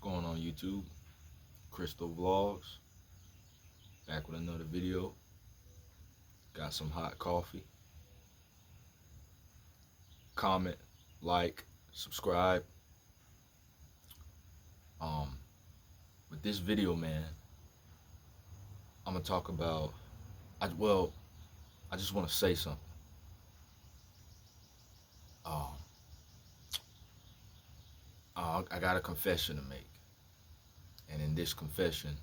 going on YouTube? Crystal Vlogs, back with another video. Got some hot coffee. Comment, like, subscribe. Um, with this video, man, I'm gonna talk about. I just want to say something. Um, I got a confession to make, and in this confession,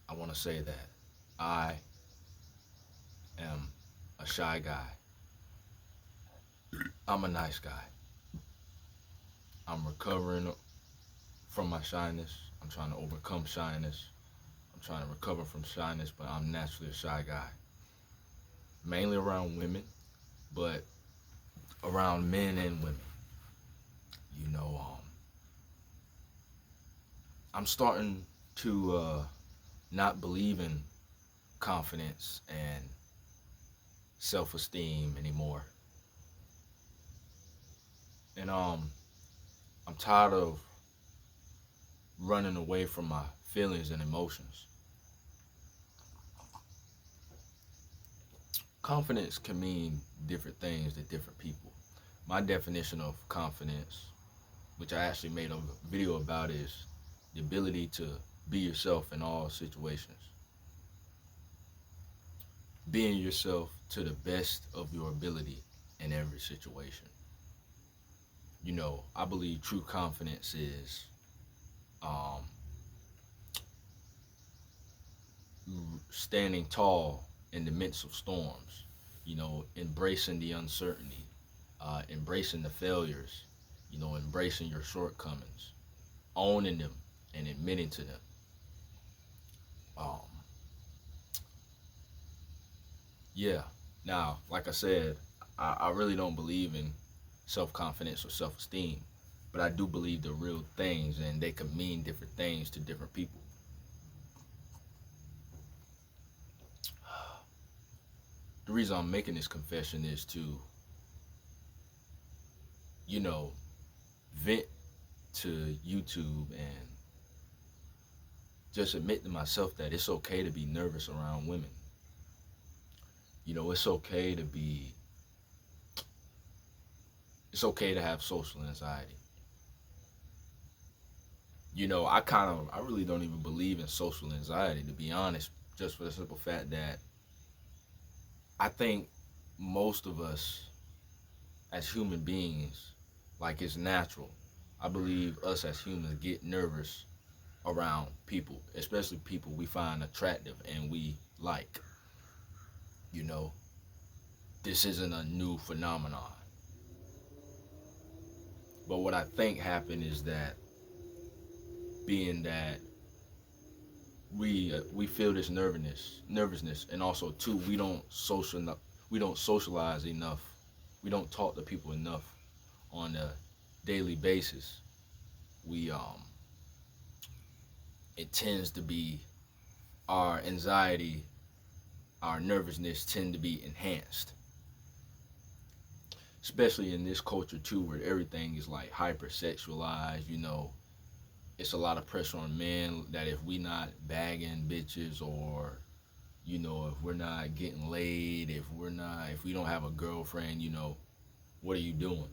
I want to say that I am a shy guy. I'm a nice guy. I'm recovering from my shyness. I'm trying to overcome shyness. I'm trying to recover from shyness, but I'm naturally a shy guy. Mainly around women, but around men and women. You know, I'm starting to not believe in confidence and self-esteem anymore. And I'm tired of running away from my feelings and emotions. Confidence can mean different things to different people. My definition of confidence, which I actually made a video about, is the ability to be yourself in all situations. Being yourself to the best of your ability in every situation. You know, I believe true confidence is standing tall in the midst of storms, you know, embracing the uncertainty, embracing the failures, you know, embracing your shortcomings, owning them and admitting to them. Um, yeah. Now, like I said, I really don't believe in self-confidence or self-esteem, but I do believe they're real things and they can mean different things to different people. The reason I'm making this confession is to, you know, vent to YouTube and just admit to myself that it's okay to be nervous around women. You know, it's okay to have social anxiety. You know, I really don't even believe in social anxiety, to be honest, just for the simple fact that I think most of us as human beings, like, it's natural. I believe us as humans get nervous around people, especially people we find attractive and we like. You know, this isn't a new phenomenon. But what I think happened is that, being that we feel this nervousness, and also too, we don't socialize enough. We don't talk to people enough on a daily basis. We It tends to be, our anxiety, our nervousness tend to be enhanced, especially in this culture too, where everything is like hypersexualized. You know, it's a lot of pressure on men that if we not bagging bitches, or, you know, if we're not getting laid, if we don't have a girlfriend, you know, what are you doing?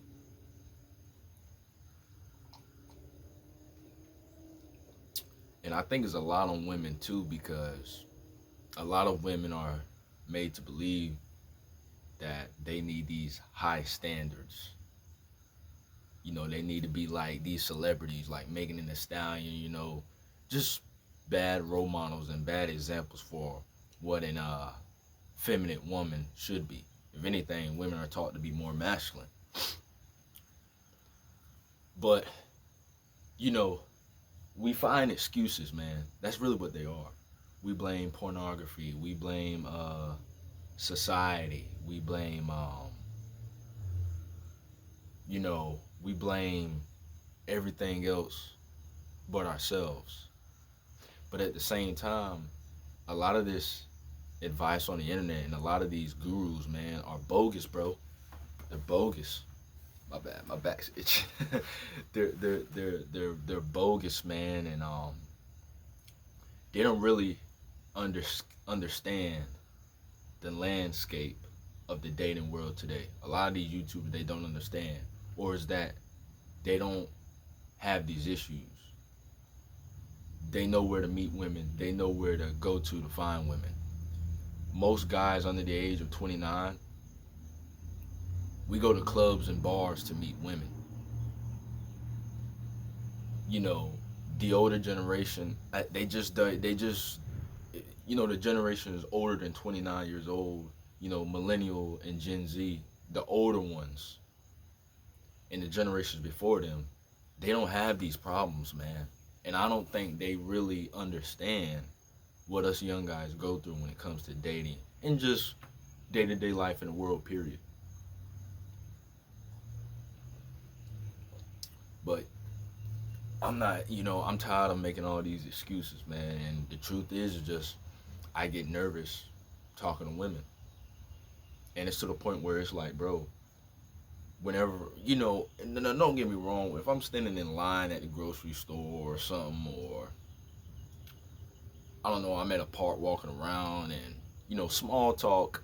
And I think it's a lot on women too, because a lot of women are made to believe that they need these high standards. You know, they need to be like these celebrities, like Megan Thee Stallion, you know, just bad role models and bad examples for what an feminine woman should be. If anything, women are taught to be more masculine. But, you know, we find excuses, man. That's really what they are. We blame pornography. We blame society. We blame, you know, we blame everything else but ourselves. But at the same time, a lot of this advice on the internet and a lot of these gurus, man, are bogus, bro. They're bogus. My bad, my back's itching. They're bogus, man, and they don't really under, understand the landscape of the dating world today. A lot of these YouTubers they don't understand, or is that they don't have these issues. They know where to meet women. They know where to go to find women. Most guys under the age of 29, we go to clubs and bars to meet women. You know, the older generation, the generation is older than 29 years old. You know, millennial and Gen Z, the older ones, and the generations before them, they don't have these problems, man. And I don't think they really understand what us young guys go through when it comes to dating and just day-to-day life in the world, period. But I'm tired of making all these excuses, man. And the truth is just I get nervous talking to women. And it's to the point where it's like, bro, whenever, don't get me wrong, if I'm standing in line at the grocery store or something, or I don't know, I'm at a park walking around and, small talk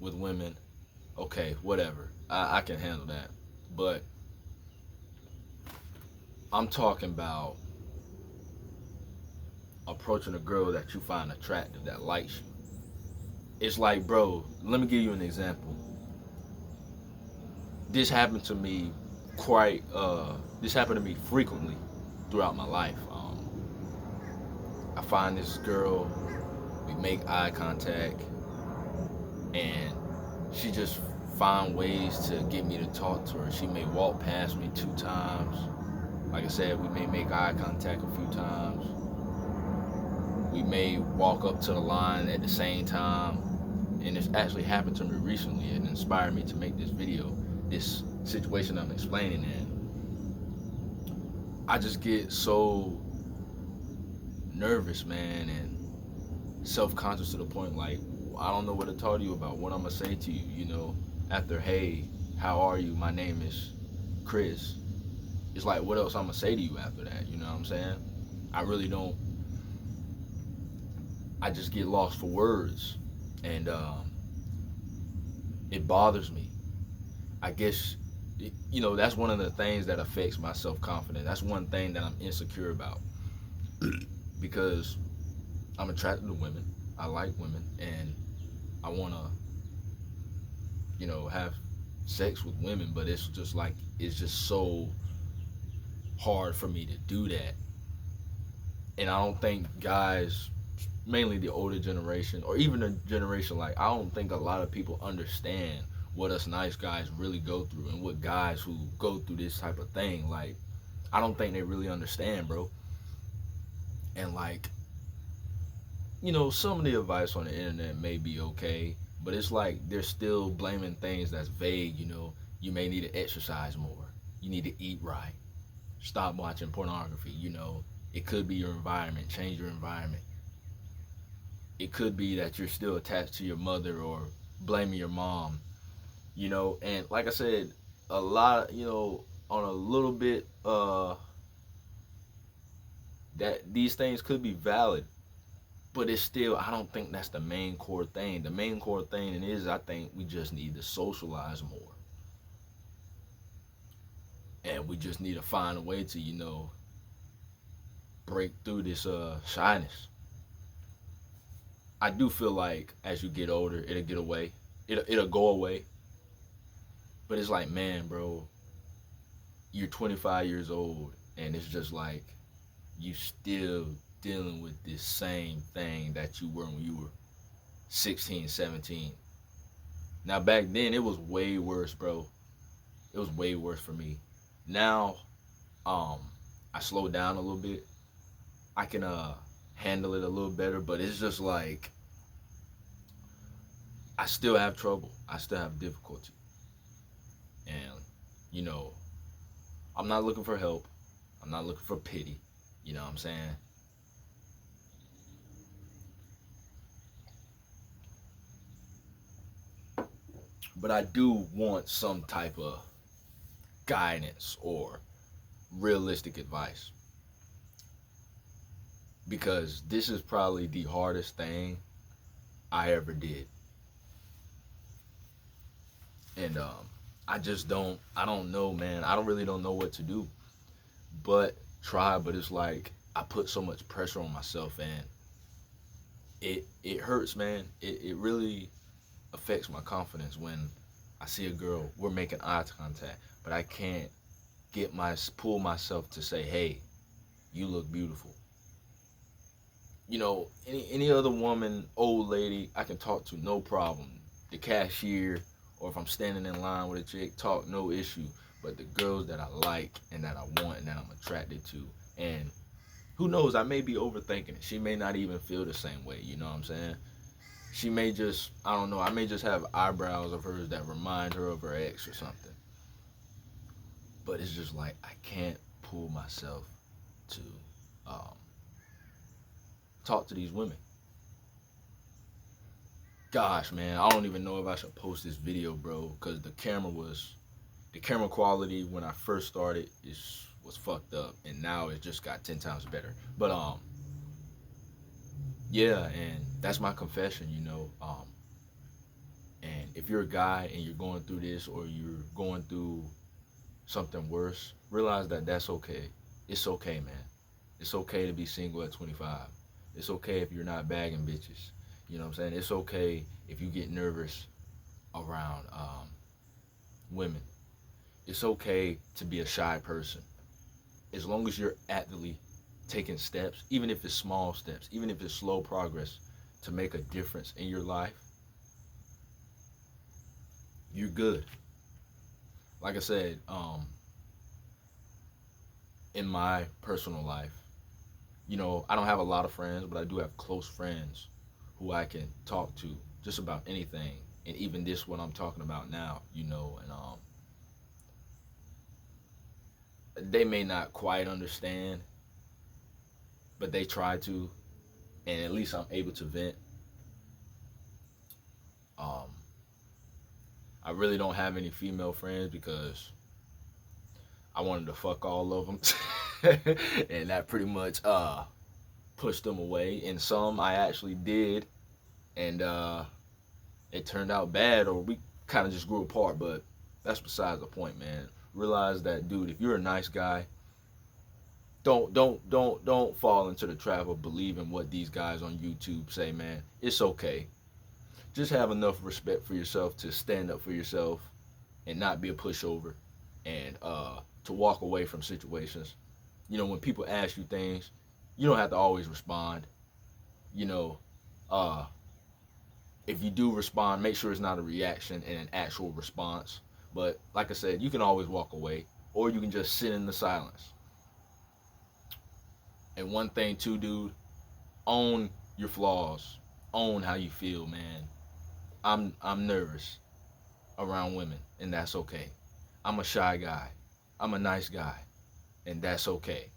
with women, okay, whatever. I can handle that. But I'm talking about approaching a girl that you find attractive, that likes you. It's like, bro, let me give you an example. This happened to me this happened to me frequently throughout my life. I find this girl, we make eye contact, and she just find ways to get me to talk to her. She may walk past me 2 times. Like I said, we may make eye contact a few times. We may walk up to the line at the same time. And it's actually happened to me recently and inspired me to make this video, this situation I'm explaining. And I just get so nervous, man, and self-conscious to the point like I don't know what to talk to you about, what I'm gonna say to you, after, hey, how are you, my name is Chris. It's like, what else I'm gonna say to you after that? You know what I'm saying? I really don't. I just get lost for words, and it bothers me. I guess that's one of the things that affects my self-confidence. That's one thing that I'm insecure about because I'm attracted to women. I like women, and I want to, have sex with women, but it's just like it's just so hard for me to do that. And I don't think guys, mainly the older generation or even a generation like, I don't think a lot of people understand what us nice guys really go through and what guys who go through this type of thing, like, I don't think they really understand, bro. And like, some of the advice on the internet may be okay, but it's like they're still blaming things that's vague. You may need to exercise more, you need to eat right, stop watching pornography. It could be your environment, change your environment. It could be that you're still attached to your mother or blaming your mom. And like I said, a lot, on a little bit, that these things could be valid, but it's still, I don't think that's the main core thing. The main core thing is, I think we just need to socialize more, and we just need to find a way to, break through this shyness. I do feel like as you get older, it'll get away, it'll go away. But it's like, man, bro, you're 25 years old, and it's just like you still dealing with this same thing that you were when you were 16, 17. Now back then it was way worse, bro. It was way worse for me. Now, I slowed down a little bit. I can handle it a little better, but it's just like I still have trouble. I still have difficulty. And, you know, I'm not looking for help. I'm not looking for pity. You know what I'm saying? But I do want some type of guidance or realistic advice, because this is probably the hardest thing I ever did. And I don't know, man. I don't really don't know what to do but try. But it's like I put so much pressure on myself, and it hurts, man. It really affects my confidence when I see a girl, we're making eye contact, but I can't pull myself to say, hey, you look beautiful. You know, any other woman, old lady, I can talk to, no problem. The cashier, or if I'm standing in line with a chick, talk, no issue. But the girls that I like and that I want and that I'm attracted to, and who knows, I may be overthinking it. She may not even feel the same way, you know what I'm saying? She may just, I don't know, I may just have eyebrows of hers that remind her of her ex or something. But it's just like, I can't pull myself to talk to these women. Gosh, man, I don't even know if I should post this video, bro, because the camera quality when I first started was fucked up, and now it just got 10 times better. But yeah, and that's my confession, you know. And if you're a guy and you're going through this, or you're going through something worse, realize that that's okay. It's okay, man. It's okay to be single at 25. It's okay if you're not bagging bitches. You know what I'm saying? It's okay if you get nervous around women. It's okay to be a shy person. As long as you're actively taking steps, even if it's small steps, even if it's slow progress, to make a difference in your life, you're good. Like I said, in my personal life, you know, I don't have a lot of friends, but I do have close friends who I can talk to just about anything. And even this, what I'm talking about now, you know, and they may not quite understand, but they try to, and at least I'm able to vent. I really don't have any female friends because I wanted to fuck all of them, and that pretty much pushed them away. And some I actually did, and it turned out bad, or we kind of just grew apart. But that's besides the point, man. Realize that, dude, if you're a nice guy, don't fall into the trap of believing what these guys on YouTube say, man. It's okay. Just have enough respect for yourself to stand up for yourself and not be a pushover, and to walk away from situations. You know, when people ask you things, you don't have to always respond. You know, if you do respond, make sure it's not a reaction and an actual response. But like I said, you can always walk away, or you can just sit in the silence. And one thing too, dude, own your flaws. Own how you feel, man. I'm nervous around women, and that's okay. I'm a shy guy. I'm a nice guy, and that's okay.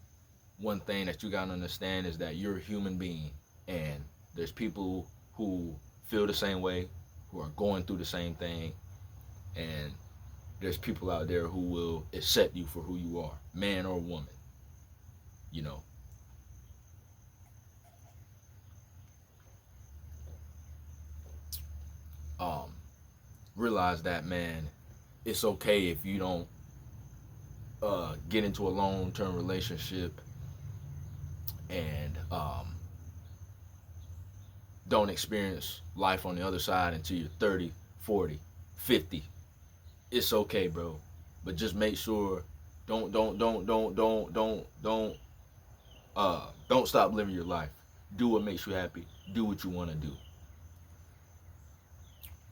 One thing that you gotta understand is that you're a human being, and there's people who feel the same way, who are going through the same thing, and there's people out there who will accept you for who you are, man or woman. You know. Realize that, man, it's okay if you don't get into a long-term relationship and don't experience life on the other side until you're 30, 40, 50. It's okay, bro. But just make sure don't stop living your life. Do what makes you happy. Do what you want to do.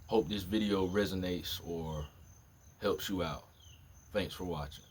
Hope this video resonates or helps you out. Thanks for watching.